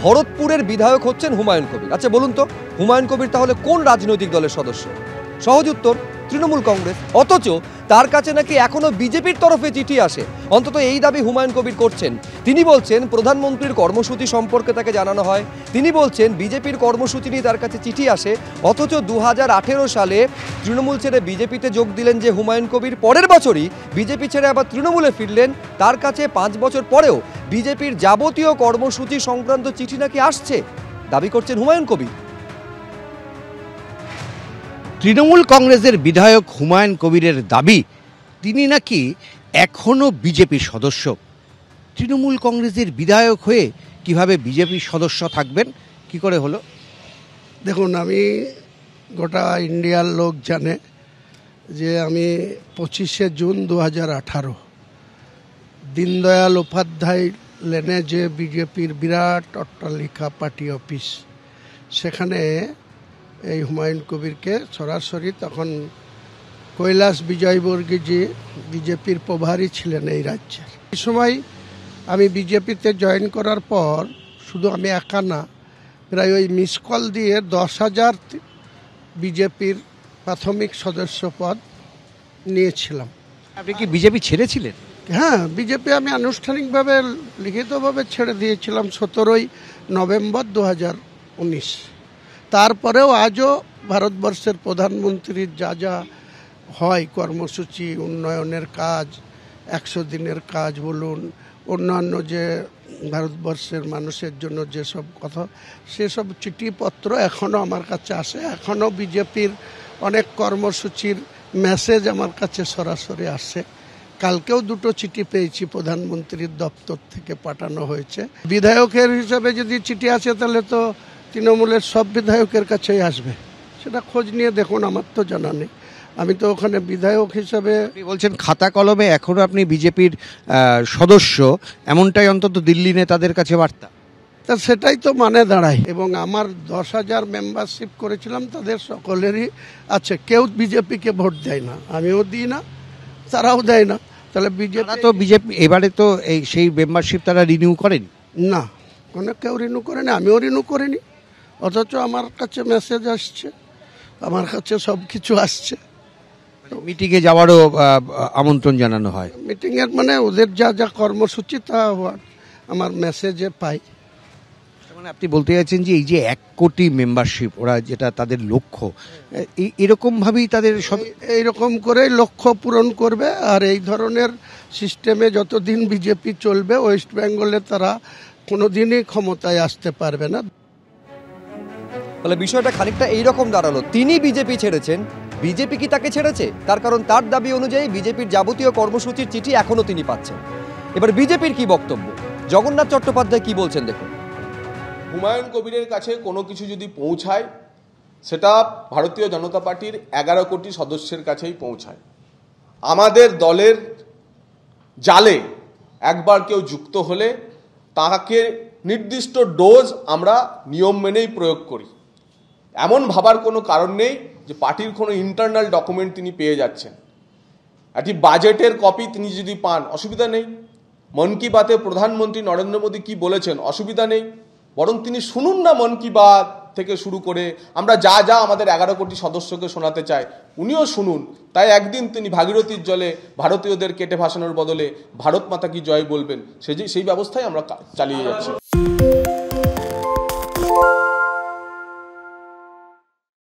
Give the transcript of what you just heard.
ভরতপুরের বিধায়ক হচ্ছেন হুমায়ুন কবির। আচ্ছা বলুন তো, হুমায়ুন কবির তাহলে কোন রাজনৈতিক দলের সদস্য? সহজ উত্তর, তৃণমূল কংগ্রেস। অথচ তার কাছে নাকি এখনো বিজেপির তরফে চিঠি আসে। অন্তত এই দাবি হুমায়ুন কবির করছেন। তিনি বলছেন প্রধানমন্ত্রীর কর্মসূচি সম্পর্কে তাকে জানানো হয়। তিনি বলছেন বিজেপির কর্মসূচি নিয়ে তার কাছে চিঠি আসে। অথচ 2018 সালে তৃণমূল ছেড়ে বিজেপিতে যোগ দিলেন যে হুমায়ুন কবির, পরের বছরই বিজেপি ছেড়ে আবার তৃণমূলে ফিরলেন। তার কাছে 5 বছর পরেও বিজেপির যাবতীয় কর্মসূচি সংক্রান্ত চিঠি নাকি আসছে, দাবি করছেন হুমায়ুন কবির। তৃণমূল কংগ্রেসের বিধায়ক হুমায়ুন কবিরের দাবি তিনি নাকি এখনও বিজেপির সদস্য। তৃণমূল কংগ্রেসের বিধায়ক হয়ে কিভাবে বিজেপির সদস্য থাকবেন, কি করে হলো? দেখুন, আমি গোটা ইন্ডিয়ার লোক জানে যে আমি 25শে জুন 2018 দীনদয়াল উপাধ্যায় লেনে যে বিজেপির বিরাট অট্টালিকা পার্টি অফিস, সেখানে এই হুমায়ুন কবিরকে সরাসরি, তখন কৈলাস বিজয়বর্গীজি বিজেপির প্রভারী ছিলেন এই রাজ্যের। এই সময় আমি বিজেপিতে জয়েন করার পর শুধু আমি একা না, প্রায় ওই মিস কল দিয়ে 10,000 বিজেপির প্রাথমিক সদস্য পদ নিয়েছিলাম। আপনি কি বিজেপি ছেড়েছিলেন? হ্যাঁ, বিজেপি আমি আনুষ্ঠানিকভাবে লিখিতভাবে ছেড়ে দিয়েছিলাম 17ই নভেম্বর 2019। তারপরেও আজও ভারতবর্ষের প্রধানমন্ত্রীর যা যা হয় কর্মসূচি, উন্নয়নের কাজ, 100 দিনের কাজ বলুন, অন্যান্য যে ভারতবর্ষের মানুষের জন্য যেসব কথা, সেসব চিঠিপত্র এখনও আমার কাছে আসে। এখনও বিজেপির অনেক কর্মসূচির মেসেজ আমার কাছে সরাসরি আসে। কালকেও 2টো চিঠি পেয়েছি, প্রধানমন্ত্রীর দপ্তর থেকে পাঠানো হয়েছে। বিধায়কের হিসাবে যদি চিঠি আসে তাহলে তো তৃণমূলের সব বিধায়কের কাছেই আসবে, সেটা খোঁজ নিয়ে দেখুন, আমার তো জানা নেই। আমি তো ওখানে বিধায়ক হিসাবে। আপনি বলছেন খাতা কলমে এখনও আপনি বিজেপির সদস্য, এমনটাই অন্তত দিল্লি নেতাদের কাছে বার্তা। তা সেটাই তো মানে দাঁড়ায়। এবং আমার 10,000 মেম্বারশিপ করেছিলাম, তাদের সকলেরই আছে। কেউ বিজেপিকে ভোট দেয় না, আমিও দিই না, তারাও দেয় না। তাহলে বিজেপি এবারে তো এই সেই মেম্বারশিপ তারা রিনিউ করেন না, কোনো কেউ রিনিউ করেনি, আমিও রিনিউ করিনি। অথচ আমার কাছে মেসেজ আসছে, আমার কাছে সব কিছু আসছে। মিটিংয়ে যাওয়ারও আমন্ত্রণ জানানো হয়। মিটিংয়ের মানে ওদের যা যা কর্মসূচি তা আমার মেসেজে পাই। মানে আপনি বলতে চাইছেন যে এই যে 1 কোটি মেম্বারশিপ, ওরা যেটা তাদের লক্ষ্য, এরকমভাবেই তাদের এইরকম করে লক্ষ্য পূরণ করবে। আর এই ধরনের সিস্টেমে যতদিন বিজেপি চলবে, ওয়েস্ট বেঙ্গলে তারা কোনোদিনই ক্ষমতায় আসতে পারবে না। তাহলে বিষয়টা খানিকটা এইরকম দাঁড়ালো, তিনি বিজেপি ছেড়েছেন, বিজেপি কি তাকে ছেড়েছে? তার কারণ তার দাবি অনুযায়ী বিজেপির যাবতীয় কর্মসূচির চিঠি এখনো তিনি পাচ্ছেন। এবার বিজেপির কি বক্তব্য, জগন্নাথ চট্টোপাধ্যায় কি বলছেন দেখুন। হুমায়ুন কবিরের কাছে কোনো কিছু যদি পৌঁছায়, সেটা ভারতীয় জনতা পার্টির 11 কোটি সদস্যের কাছেই পৌঁছায়। আমাদের দলের জালে একবার কেউ যুক্ত হলে তাকে নির্দিষ্ট ডোজ আমরা নিয়ম মেনেই প্রয়োগ করি। এমন ভাবার কোনো কারণ নেই যে পার্টির কোনো ইন্টারনাল ডকুমেন্ট তিনি পেয়ে যাচ্ছেন। একটি বাজেটের কপি তিনি যদি পান, অসুবিধা নেই। মন কি বাতে প্রধানমন্ত্রী নরেন্দ্র মোদী কি বলেছেন, অসুবিধা নেই। বরং তিনি শুনুন না, মন কি বাত থেকে শুরু করে আমরা যা যা আমাদের 11 কোটি সদস্যকে শোনাতে চাই উনিও শুনুন। তাই একদিন তিনি ভাগীরথীর জলে ভারতীয়দের কেটে ভাসানোর বদলে ভারত মাতা কি জয় বলবেন, সেই ব্যবস্থায় আমরা চালিয়ে যাচ্ছি।